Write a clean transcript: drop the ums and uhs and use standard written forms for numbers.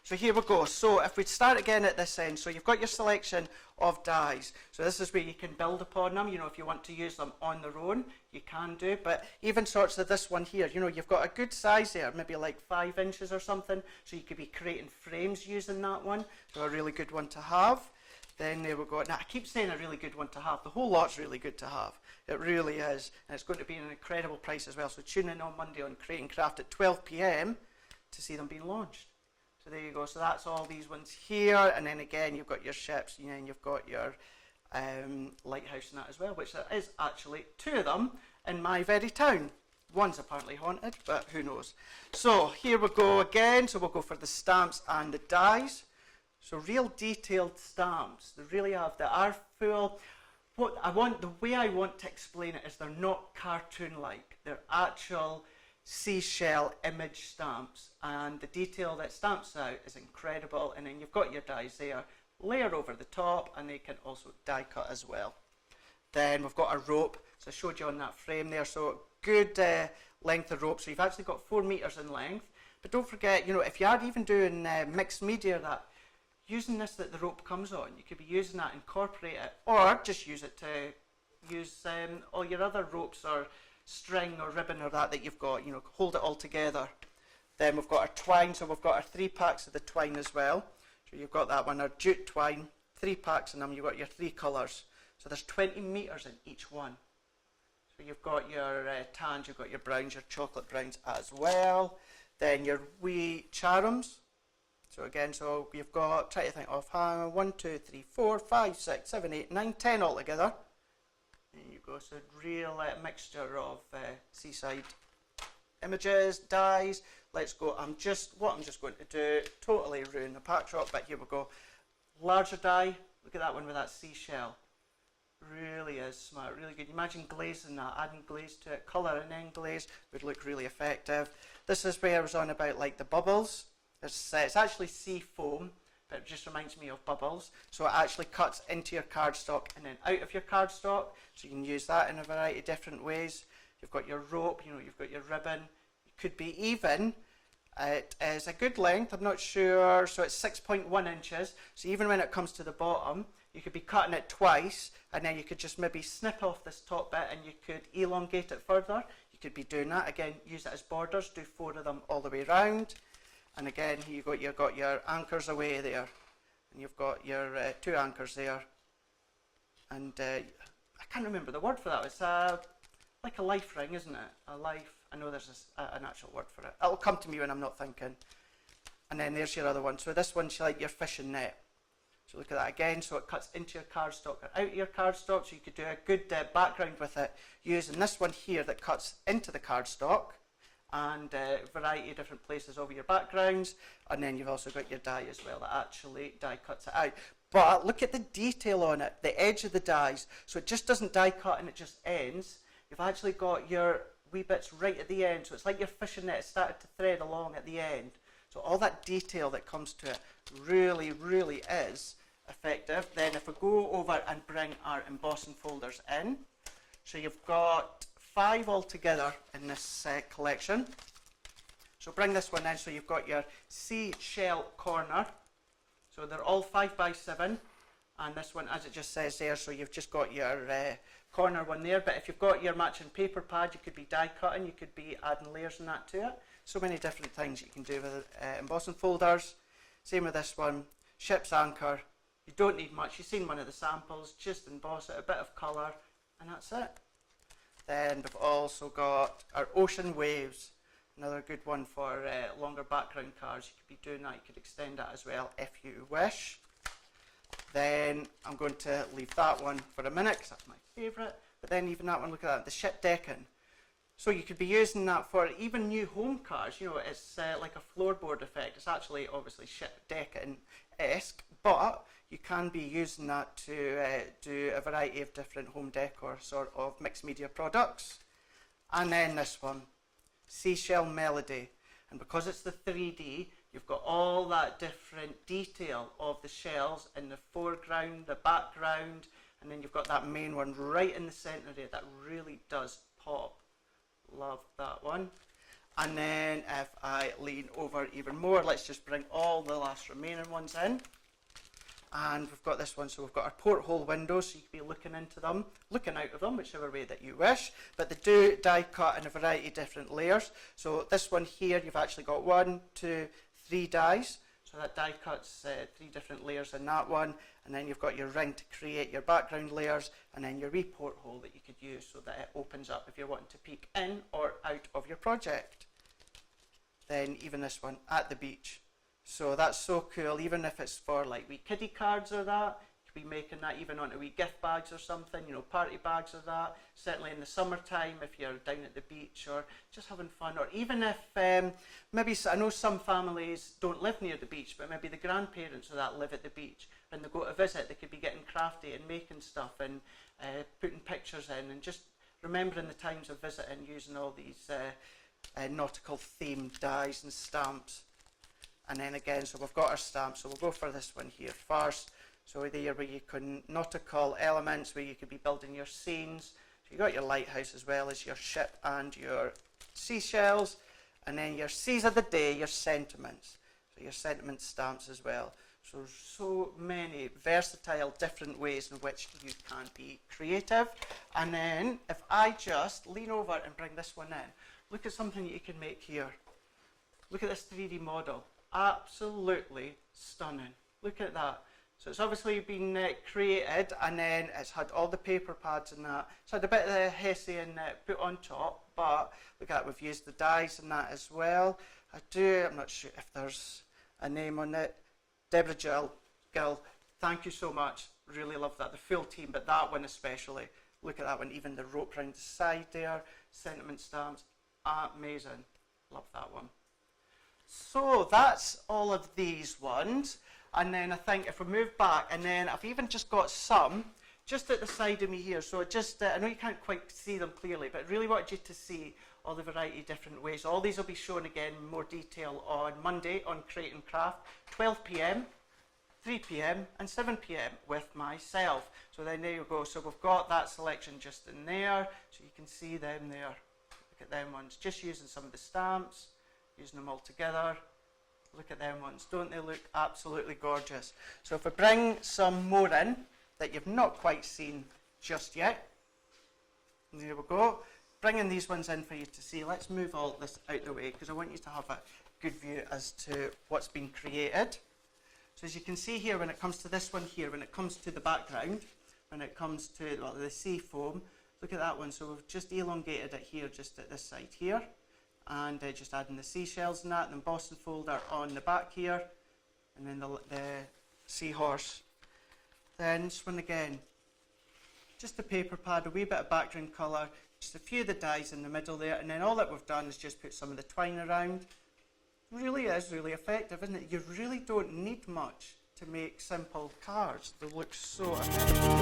So here we go. So if we start again at this end, so you've got your selection of dies. So this is where you can build upon them. You know, if you want to use them on their own, you can do. But even sorts of this one here, you know, you've got a good size there, maybe like 5 inches or something. So you could be creating frames using that one. So a really good one to have. Then there we go. Now I keep saying a really good one to have. The whole lot's really good to have. It really is. And it's going to be an incredible price as well. So tune in on Monday on Create and Craft at 12 p.m. to see them being launched. So there you go. So that's all these ones here, and then again you've got your ships, and then you've got your lighthouse and that as well, which there is actually 2 of them in my very town. One's apparently haunted, but who knows. So here we go again. So we'll go for the stamps and the dies. So real detailed stamps. They really have. They are full. The way I want to explain it is they're not cartoon-like. They're actual seashell image stamps, and the detail that stamps out is incredible. And then you've got your dies there, layer over the top, and they can also die cut as well. Then we've got a rope, so I showed you on that frame there, so good length of rope. So you've actually got 4 meters in length. But don't forget, you know, if you are even doing mixed media, that using this that the rope comes on, you could be using that, incorporate it, or just use it to use all your other ropes or string or ribbon or that you've got, you know, hold it all together. Then we've got our twine, so we've got our 3 packs of the twine as well. So you've got that one, our jute twine, 3 packs in them, you've got your 3 colours. So there's 20 metres in each one. So you've got your tans, you've got your browns, your chocolate browns as well. Then your wee charms. So again, so you've got, try to think offhand, 1, 2, 3, 4, 5, 6, 7, 8, 9, 10 altogether. There you go, so real mixture of seaside images, dies. Let's go. What I'm just going to do, totally ruin the backdrop, but here we go. Larger die, look at that one with that seashell. Really is smart, really good. Imagine glazing that, adding glaze to it, colour and then glaze would look really effective. This is where I was on about like the bubbles. It's actually sea foam, but it just reminds me of bubbles. So it actually cuts into your cardstock and then out of your cardstock. So you can use that in a variety of different ways. You've got your rope, you know, you've got your ribbon. It could be even. It is a good length, I'm not sure. So it's 6.1 inches. So even when it comes to the bottom, you could be cutting it twice, and then you could just maybe snip off this top bit and you could elongate it further. You could be doing that. Again, use it as borders, do 4 of them all the way around. And again, you've got your anchors away there, and you've got your 2 anchors there, and I can't remember the word for that. It's like a life ring, isn't it? A life. I know there's an actual word for it. It'll come to me when I'm not thinking. And then there's your other one. So this one's like your fishing net. So look at that again. So it cuts into your cardstock or out of your cardstock. So you could do a good background with it using this one here that cuts into the cardstock, and a variety of different places over your backgrounds. And then you've also got your die as well that actually die cuts it out. But look at the detail on it, the edge of the dies. So it just doesn't die cut and it just ends. You've actually got your wee bits right at the end. So it's like your fishing net started to thread along at the end. So all that detail that comes to it really, really is effective. Then if we go over and bring our embossing folders in, so you've got 5 altogether in this collection. So bring this one in, so you've got your seashell corner. So they're all 5 by 7, and this one, as it just says there, so you've just got your corner one there. But if you've got your matching paper pad, you could be die cutting, you could be adding layers and that to it. So many different things you can do with embossing folders. Same with this one, ship's anchor. You don't need much. You've seen one of the samples, just emboss it, a bit of colour, and that's it. Then we've also got our ocean waves, another good one for longer background cards. You could be doing that, you could extend that as well if you wish. Then I'm going to leave that one for a minute because that's my favourite. But then even that one, look at that, the ship decking. So you could be using that for even new home cards. You know, it's like a floorboard effect. It's actually obviously ship decking-esque, but you can be using that to do a variety of different home decor sort of mixed media products. And then this one, Seashell Melody. And because it's the 3D, you've got all that different detail of the shells in the foreground, the background, and then you've got that main one right in the centre there that really does pop. Love that one. And then if I lean over even more, let's just bring all the last remaining ones in. And we've got this one, so we've got our porthole windows, so you can be looking into them, looking out of them, whichever way that you wish. But they do die cut in a variety of different layers. So this one here, you've actually got 1, 2, 3 dies. So that die cuts 3 different layers in that one. And then you've got your ring to create your background layers, and then your wee porthole that you could use so that it opens up if you're wanting to peek in or out of your project. Then even this one, at the beach. So that's so cool, even if it's for like wee kiddie cards or that, you could be making that even onto wee gift bags or something, you know, party bags or that. Certainly in the summertime if you're down at the beach or just having fun, or even if maybe, I know some families don't live near the beach, but maybe the grandparents or that live at the beach, and they go to visit, they could be getting crafty and making stuff and putting pictures in, and just remembering the times of visiting, using all these nautical themed dies and stamps. And then again, so we've got our stamps, so we'll go for this one here first. So there where you can, nautical elements, where you could be building your scenes. So you've got your lighthouse as well as your ship and your seashells. And then your C's of the day, your sentiments. So your sentiment stamps as well. So many versatile different ways in which you can be creative. And then if I just lean over and bring this one in, look at something you can make here. Look at this 3D model. Absolutely stunning. Look at that. So it's obviously been created, and then it's had all the paper pads and that. It's had a bit of the Hessian put on top, but look at that, we've used the dies and that as well. I'm not sure if there's a name on it. Deborah Gill, thank you so much. Really love that. The full team, but that one especially. Look at that one, even the rope around the side there. Sentiment stamps, amazing. Love that one. So that's all of these ones, and then I think if we move back, and then I've even just got some just at the side of me here, so just I know you can't quite see them clearly, but I really wanted you to see all the variety of different ways. All these will be shown again in more detail on Monday on Create and Craft, 12 p.m, 3 p.m, and 7 p.m. with myself. So then there you go. So we've got that selection just in there, so you can see them there. Look at them ones, just using some of the stamps, using them all together. Look at them ones. Don't they look absolutely gorgeous? So if I bring some more in that you've not quite seen just yet, there we go. Bringing these ones in for you to see. Let's move all this out the way because I want you to have a good view as to what's been created. So as you can see here, when it comes to this one here, when it comes to the background, when it comes to the sea foam, look at that one. So we've just elongated it here, just at this side here. And just adding the seashells and that, and the embossing folder on the back here, and then the seahorse. Then this one again, just a paper pad, a wee bit of background colour, just a few of the dies in the middle there, and then all that we've done is just put some of the twine around. It really is really effective, isn't it? You really don't need much to make simple cards. They look so amazing.